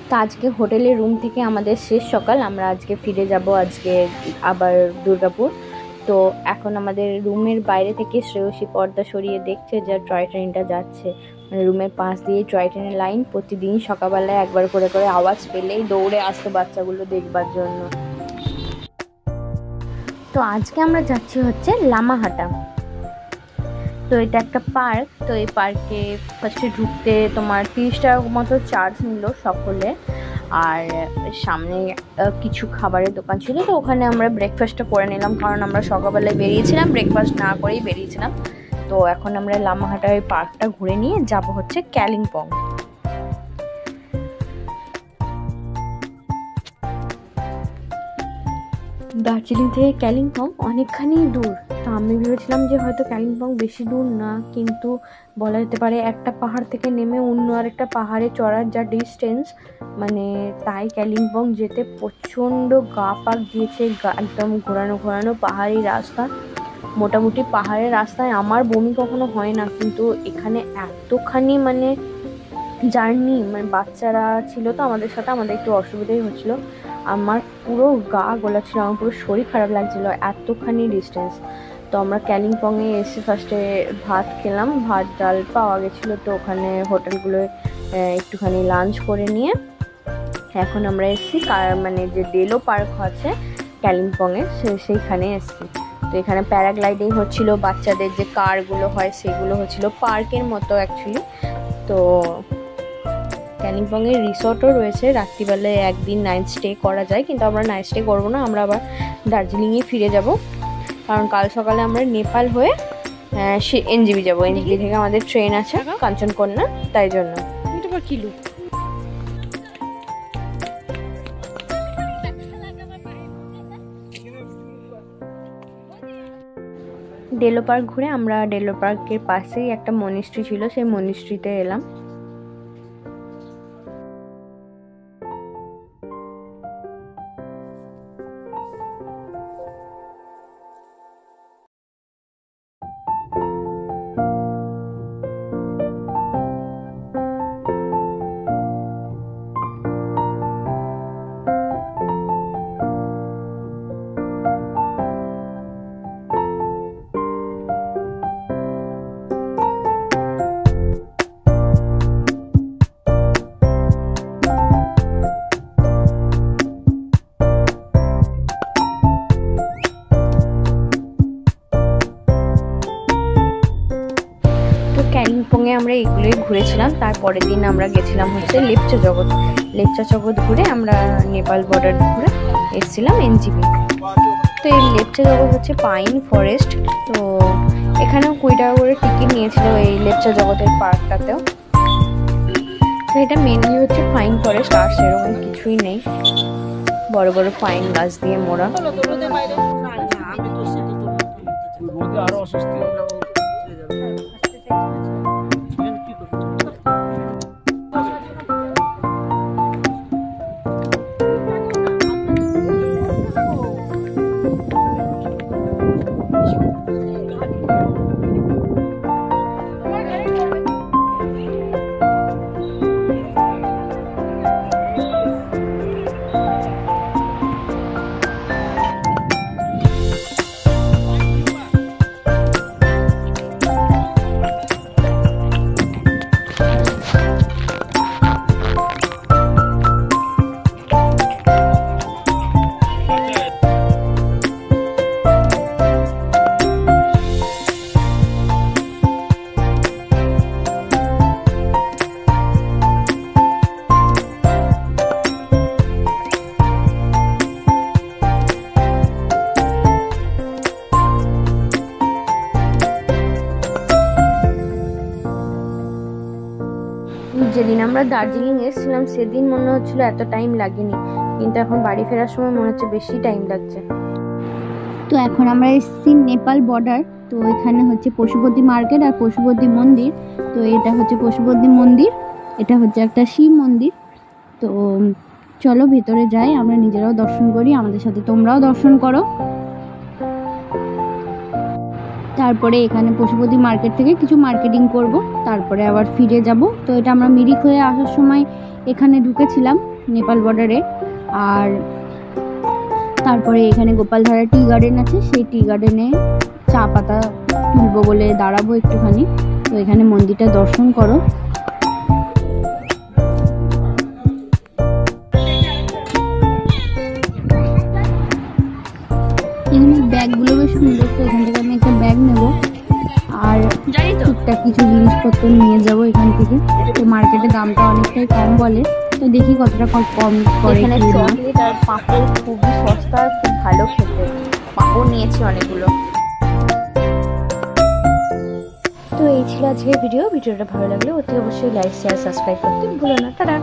তো আজকে হোটেলের রুম থেকে আমাদের শেষ সকাল, আমরা আজকে ফিরে যাব আজকে আবার দুর্গাপুর। তো এখন আমাদের রুমের বাইরে থেকে শ্রেয়সী পর্দা সরিয়ে দেখছে যে টয় ট্রেনটা যাচ্ছে, মানে রুমের পাশ দিয়ে টয় ট্রেনের লাইন। প্রতিদিন সকালবেলায় একবার করে করে আওয়াজ পেলেই দৌড়ে আসতো বাচ্চাগুলো দেখবার জন্য। তো আজকে আমরা যাচ্ছি হচ্ছে লামাহাটা। তো এটা একটা পার্ক। তো এই পার্কে ফার্স্টে ঢুকতে তোমার 30 টাকা মতো চার্জ নিল সকলে। আর সামনে কিছু খাবারের দোকান ছিল, তো ওখানে আমরা ব্রেকফাস্টটা করে নিলাম, কারণ আমরা সকালবেলায় বেরিয়েছিলাম, ব্রেকফাস্ট না করেই বেরিয়েছিলাম। তো এখন আমরা লামাহাটা ওই পার্কটা ঘুরে নিয়ে যাব হচ্ছে কালিম্পং। দার্জিলিং থেকে কালিম্পং অনেকখানি দূর। তো আমি ভেবেছিলাম যে হয়তো কালিম্পং বেশি দূর না, কিন্তু বলা যেতে পারে একটা পাহাড় থেকে নেমে অন্য আরেকটা পাহাড়ে চড়ার যা ডিস্টেন্স, মানে তাই কালিম্পং যেতে প্রচণ্ড গা পাক দিয়েছে। একদম ঘোরানো ঘোরানো পাহাড়ি রাস্তা। মোটামুটি পাহাড়ের রাস্তায় আমার বমি কখনো হয় না, কিন্তু এখানে এতখানি মানে জার্নি, মানে বাচ্চারা ছিল তো আমাদের সাথে, আমাদের একটু অসুবিধাই হচ্ছিলো। আমার পুরো গা গোলা ছিল, আমার পুরো শরীর খারাপ লাগছিলো, এতখানি ডিস্টেন্স। তো আমরা কালিম্পংয়ে এসে ফার্স্টে ভাত খেলাম, ভাত ডাল পাওয়া গেছিলো। তো ওখানে হোটেলগুলোয় একটুখানি লাঞ্চ করে নিয়ে এখন আমরা এসেছি মানে যে ডেলো পার্ক আছে কালিম্পংয়ে সেইখানে এসেছি। তো এখানে প্যারাগ্লাইডিং হচ্ছিলো, বাচ্চাদের যে কারগুলো হয় সেগুলো হচ্ছিলো, পার্কের মতো অ্যাকচুয়ালি। তো কালিম্পংয়ের রিসর্টও রয়েছে, রাত্রিবেলায় একদিন নাইট স্টে করা যায়, কিন্তু আমরা নাইট স্টে করবো না, আমরা আবার দার্জিলিংয়ে ফিরে যাব, কারণ কাল সকালে আমরা নেপাল হয়ে এনজিবি যাবো। এনজিবি থেকে আমাদের ট্রেন আছে কাঞ্চনকন্যা, তাই জন্য। ডেলো পার্ক ঘুরে আমরা ডেলো পার্কের পাশেই একটা মনিস্ট্রি ছিল, সেই মনিস্ট্রিতে এলাম। কালিম্পংয়ে আমরা এগুলোই ঘুরেছিলাম। তারপরের দিন আমরা গেছিলাম হচ্ছে লেপচা জগৎ ঘুরে আমরা নেপাল বর্ডার ঘুরে এসেছিলাম এনজিবি। তো এই লেপচা জগৎ হচ্ছে পাইন ফরেস্ট। তো এখানেও 20 টাকা করে টিকিট নিয়েছিল এই লেপচা জগতের পার্কটাতেও। তো এটা মেনলি হচ্ছে পাইন ফরেস্ট, আর সেরকম কিছুই নেই, বড় বড় পাইন গাছ দিয়ে মোড়া। যেদিন আমরা দার্জিলিং এসেছিলাম সেদিন মনে হচ্ছিল এত টাইম লাগেনি, কিন্তু এখন বাড়ি ফেরার সময় মনে হচ্ছে বেশি টাইম লাগছে। তো এখন আমরা এসেছি নেপাল বর্ডার। তো এখানে হচ্ছে পশুপতি মার্কেট আর পশুপতি মন্দির। তো এটা হচ্ছে পশুপতি মন্দির, এটা হচ্ছে একটা শিব মন্দির। তো চলো ভেতরে যাই, আমরা নিজেরাও দর্শন করি, আমাদের সাথে তোমরাও দর্শন করো। তারপরে এখানে পশুপতি মার্কেট থেকে কিছু মার্কেটিং করব, তারপরে আবার ফিরে যাব। তো এটা আমরা মিরিক হয়ে আসার সময় এখানে ঢুকেছিলাম। নেপাল বর্ডারে। আর তারপরে এখানে গোপালধারা টি গার্ডেন আছে, সেই টি গার্ডেনে চা পাতা তুলবো বলে দাঁড়াবো একটুখানি। তো এখানে মন্দিরটা দর্শন করো। এখানে ব্যাগগুলো বেশ সুন্দর, তো এখান থেকে আমি একটা ব্যাগ নেবো আর টুকটাক কিছু জিনিসপত্র নিয়ে যাব এখান থেকে। তো মার্কেটে দামটা অনেকটাই কম বলে, তো দেখি কতটা কম করে। এখানে চকলেট আর পাঁপড় খুবই সস্তা আর খুব ভালো খেতে। পাঁপড় নিয়েছি অনেকগুলো। তো এই ছিল আজকের ভিডিওটা ভালো লাগলে অতি অবশ্যই লাইক শেয়ার সাবস্ক্রাইব করতে ভুলো না। টাটা।